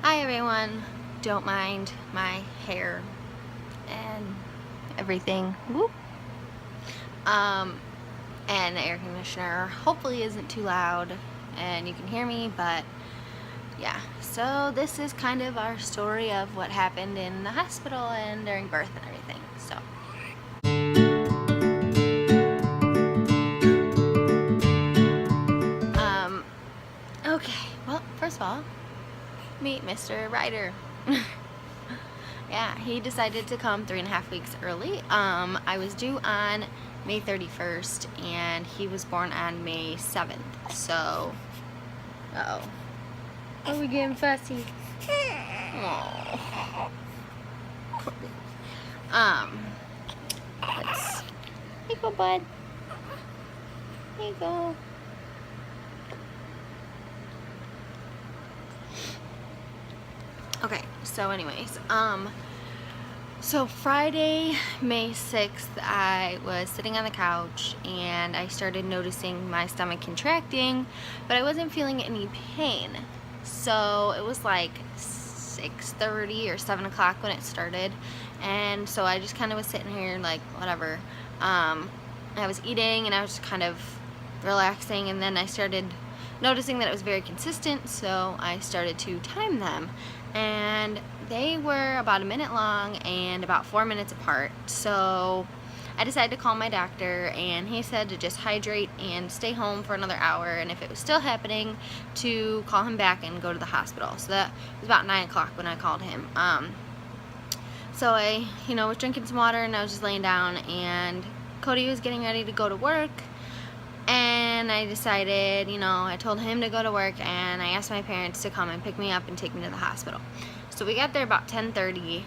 Hi everyone, don't mind my hair and everything. Whoop. And the air conditioner hopefully isn't too loud and you can hear me, but yeah. So this is kind of our story of what happened in the hospital and during birth and everything. So okay, well, first of all, meet Mr. Ryder. Yeah, he decided to come 3.5 weeks early. I was due on May 31st and he was born on May 7th. So, uh-oh. Are we getting fussy? Oh. Let's, here you go, bud. Here you go. Okay, so anyways, so Friday, May 6th, I was sitting on the couch and I started noticing my stomach contracting, but I wasn't feeling any pain. So it was like 6:30 or 7 o'clock when it started, and so I just kind of was sitting here like whatever. I was eating and I was just kind of relaxing, and then I started noticing that it was very consistent, so I started to time them, and they were about a minute long and about 4 minutes apart. So I decided to call my doctor, and he said to just hydrate and stay home for another hour, and if it was still happening, to call him back and go to the hospital. So that was about 9 o'clock when I called him. So I, was drinking some water and I was just laying down, and Cody was getting ready to go to work. And I decided, I told him to go to work, and I asked my parents to come and pick me up and take me to the hospital. So we got there about 10:30,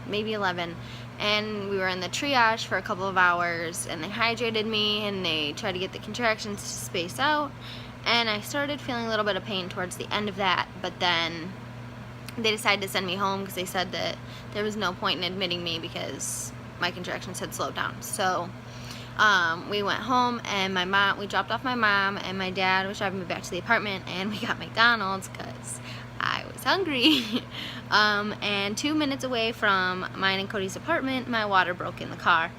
maybe 11, and we were in the triage for a couple of hours, and they hydrated me, and they tried to get the contractions to space out, and I started feeling a little bit of pain towards the end of that, but then they decided to send me home because they said that there was no point in admitting me because my contractions had slowed down. So we went home, and we dropped off my mom, and my dad was driving me back to the apartment, and we got McDonald's because I was hungry. And 2 minutes away from mine and Cody's apartment, my water broke in the car.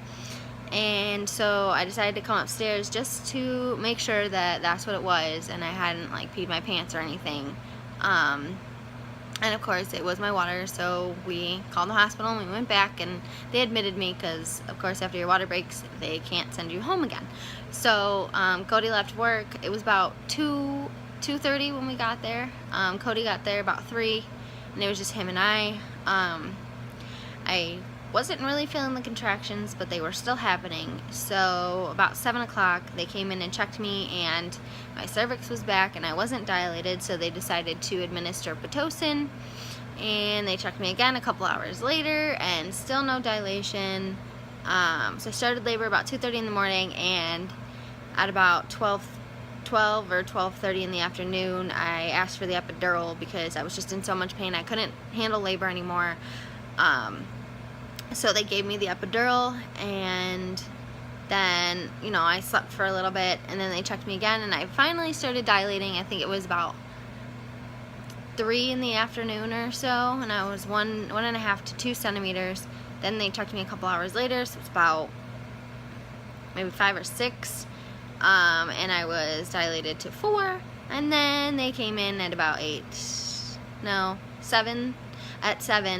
And so I decided to come upstairs just to make sure that that's what it was, and I hadn't peed my pants or anything. And of course it was my water, so we called the hospital and we went back, and they admitted me because of course after your water breaks they can't send you home again. So Cody left work. It was about 2:30 when we got there. Cody got there about 3, and it was just him and I. I wasn't really feeling the contractions, but they were still happening. So about 7 o'clock they came in and checked me, and my cervix was back and I wasn't dilated, so they decided to administer Pitocin, and they checked me again a couple hours later and still no dilation. So I started labor about 2:30 in the morning, and at about 12 or 12:30 in the afternoon I asked for the epidural because I was just in so much pain I couldn't handle labor anymore. So they gave me the epidural, and then, I slept for a little bit, and then they checked me again, and I finally started dilating. I think it was about 3 in the afternoon or so, and I was 1.5 to 2 centimeters. Then they checked me a couple hours later, so it's about maybe 5 or 6, and I was dilated to 4, and then they came in at about 7,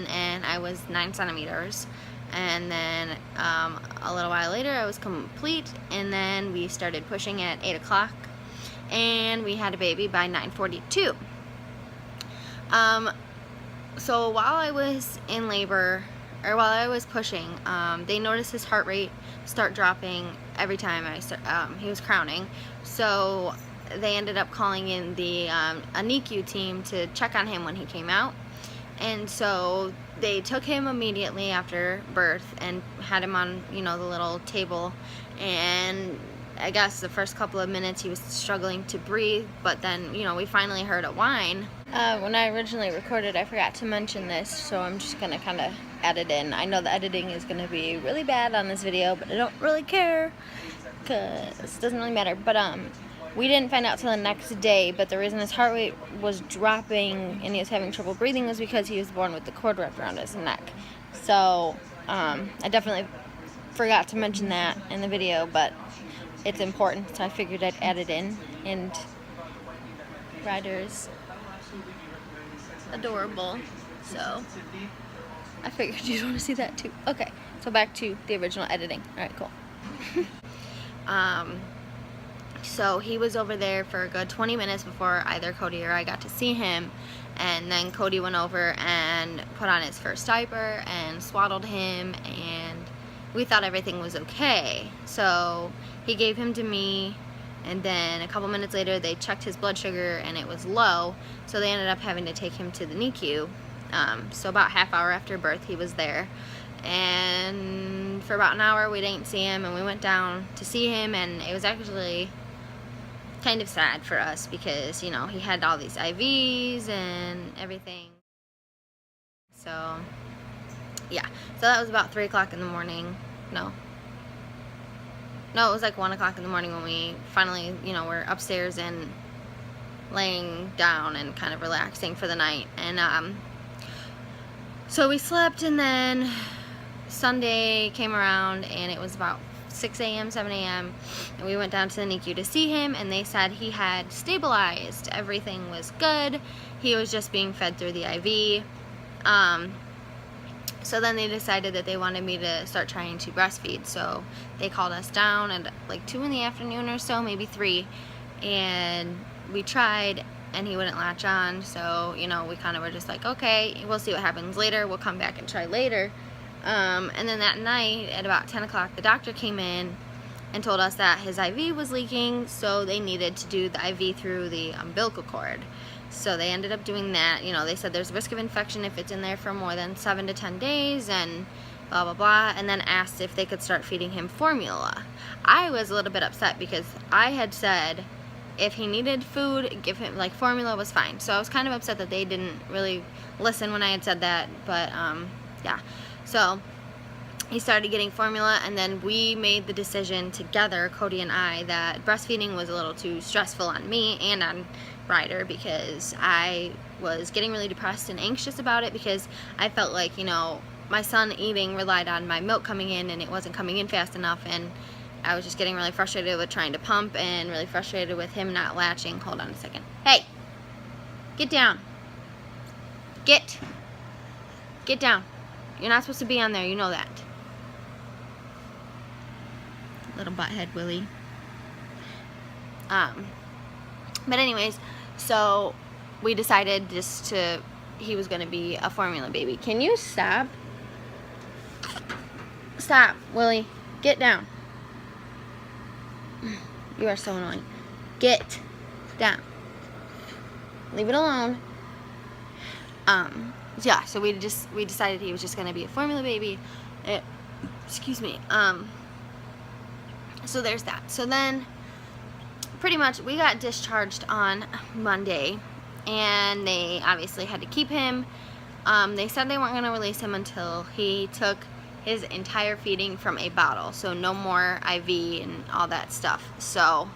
and I was 9 centimeters. And then a little while later I was complete, and then we started pushing at 8 o'clock, and we had a baby by 9:42. So while I was in labor, or while I was pushing, they noticed his heart rate start dropping every time he was crowning. So they ended up calling in a NICU team to check on him when he came out. And so they took him immediately after birth and had him on, the little table. And I guess the first couple of minutes he was struggling to breathe, but then, we finally heard a whine. When I originally recorded, I forgot to mention this, so I'm just going to kind of add it in. I know the editing is going to be really bad on this video, but I don't really care because it doesn't really matter. But We didn't find out till the next day, but the reason his heart rate was dropping and he was having trouble breathing was because he was born with the cord wrapped around his neck. So I definitely forgot to mention that in the video, but it's important, so I figured I'd add it in. And Ryder's adorable, so I figured you'd want to see that too. Okay, so back to the original editing. Alright, cool. So he was over there for a good 20 minutes before either Cody or I got to see him, and then Cody went over and put on his first diaper and swaddled him, and we thought everything was okay. So he gave him to me, and then a couple minutes later they checked his blood sugar and it was low, so they ended up having to take him to the NICU. So about half hour after birth he was there, and for about an hour we didn't see him, and we went down to see him, and it was actually kind of sad for us because, you know, he had all these IVs and everything. So yeah, so that was about 3 o'clock in the morning. No, it was like 1 o'clock in the morning when we finally, you know, were upstairs and laying down and kind of relaxing for the night. And so we slept, and then Sunday came around and it was about 6 a.m., 7 a.m. and we went down to the NICU to see him, and they said he had stabilized. Everything was good. He was just being fed through the IV. So then they decided that they wanted me to start trying to breastfeed. So they called us down at like 2 in the afternoon or so, maybe 3, and we tried and he wouldn't latch on. So, you know, we kind of were just like, okay, we'll see what happens later. We'll come back and try later. And then that night at about 10 o'clock, the doctor came in and told us that his IV was leaking, so they needed to do the IV through the umbilical cord. So they ended up doing that. You know, they said there's a risk of infection if it's in there for more than 7 to 10 days and blah, blah, blah, and then asked if they could start feeding him formula. I was a little bit upset because I had said if he needed food, give him, like, formula was fine. So I was kind of upset that they didn't really listen when I had said that, but yeah. So he started getting formula, and then we made the decision together, Cody and I, that breastfeeding was a little too stressful on me and on Ryder, because I was getting really depressed and anxious about it, because I felt like, you know, my son eating relied on my milk coming in, and it wasn't coming in fast enough, and I was just getting really frustrated with trying to pump and really frustrated with him not latching. Hold on a second. Hey! Get down. Get down. You're not supposed to be on there, you know that. Little butthead Willie. But anyways, so we decided he was gonna be a formula baby. Can you stop? Stop, Willie. Get down. You are so annoying. Get down. Leave it alone. Yeah, so we decided he was just gonna be a formula baby. Excuse me. So there's that. So then, pretty much, we got discharged on Monday, and they obviously had to keep him. They said they weren't gonna release him until he took his entire feeding from a bottle, so no more IV and all that stuff. So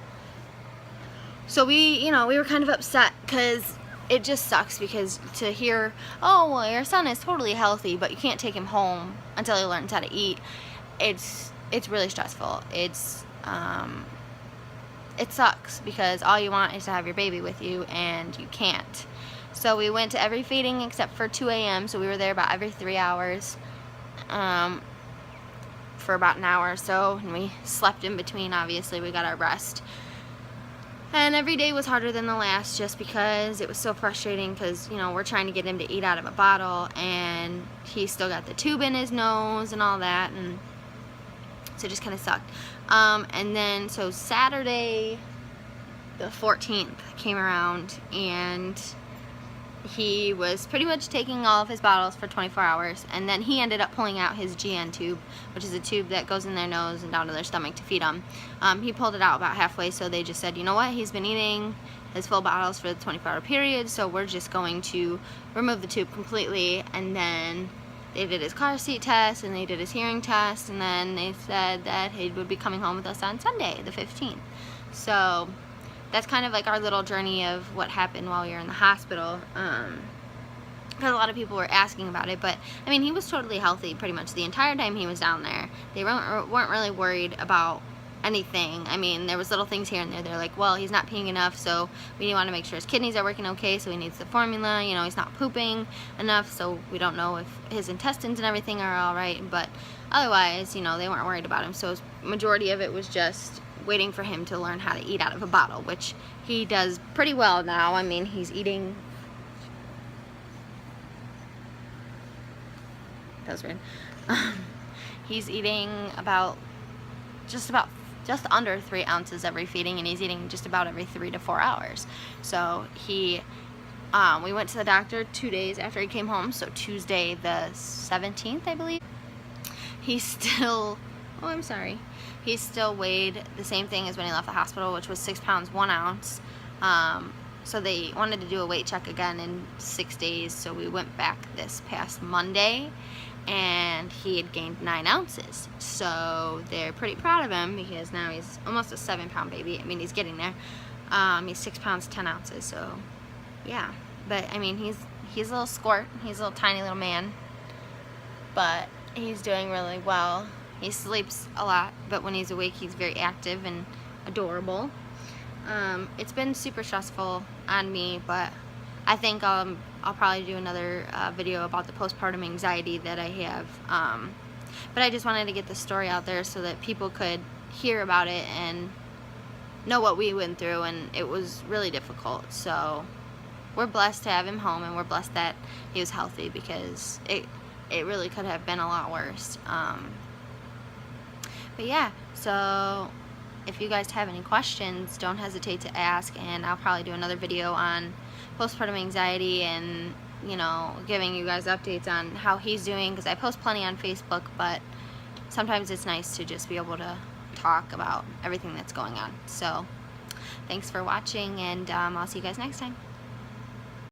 we, you know, we were kind of upset, because it just sucks, because to hear, oh, well, your son is totally healthy, but you can't take him home until he learns how to eat, it's really stressful. It sucks, because all you want is to have your baby with you, and you can't. So we went to every feeding except for 2 a.m., so we were there about every 3 hours for about an hour or so, and we slept in between. Obviously, we got our rest. And every day was harder than the last, just because it was so frustrating, because, you know, we're trying to get him to eat out of a bottle, and he still got the tube in his nose and all that, and so it just kind of sucked. And then, so Saturday the 14th came around, and he was pretty much taking all of his bottles for 24 hours, and then he ended up pulling out his GN tube, which is a tube that goes in their nose and down to their stomach to feed them. He pulled it out about halfway, so they just said, you know what, he's been eating his full bottles for the 24-hour period, so we're just going to remove the tube completely. And then they did his car seat test, and they did his hearing test, and then they said that he would be coming home with us on Sunday, the 15th. So that's kind of like our little journey of what happened while we were in the hospital. Because a lot of people were asking about it, but I mean, he was totally healthy pretty much the entire time he was down there. They weren't really worried about anything. I mean, there was little things here and there. They're like, well, he's not peeing enough, so we want to make sure his kidneys are working okay, so he needs the formula. You know, he's not pooping enough, so we don't know if his intestines and everything are all right. But otherwise, you know, they weren't worried about him. So majority of it was just waiting for him to learn how to eat out of a bottle, which he does pretty well now. I mean, he's eating. That was weird. He's eating just under 3 ounces every feeding, and he's eating just about every 3 to 4 hours. So we went to the doctor 2 days after he came home, so Tuesday the 17th, I believe. He's still, oh, I'm sorry. He still weighed the same thing as when he left the hospital, which was 6 pounds 1 ounce. So they wanted to do a weight check again in 6 days, so we went back this past Monday, and he had gained 9 ounces. So they're pretty proud of him because now he's almost a 7-pound baby. I mean, he's getting there. He's 6 pounds 10 ounces, so yeah. But I mean, he's a little squirt. He's a little tiny little man, but he's doing really well. He sleeps a lot, but when he's awake, he's very active and adorable. It's been super stressful on me, but I think I'll probably do another video about the postpartum anxiety that I have. But I just wanted to get the story out there so that people could hear about it and know what we went through, and it was really difficult. So we're blessed to have him home, and we're blessed that he was healthy, because it really could have been a lot worse. But yeah, so if you guys have any questions, don't hesitate to ask, and I'll probably do another video on postpartum anxiety and, you know, giving you guys updates on how he's doing, because I post plenty on Facebook, but sometimes it's nice to just be able to talk about everything that's going on. So thanks for watching, and I'll see you guys next time.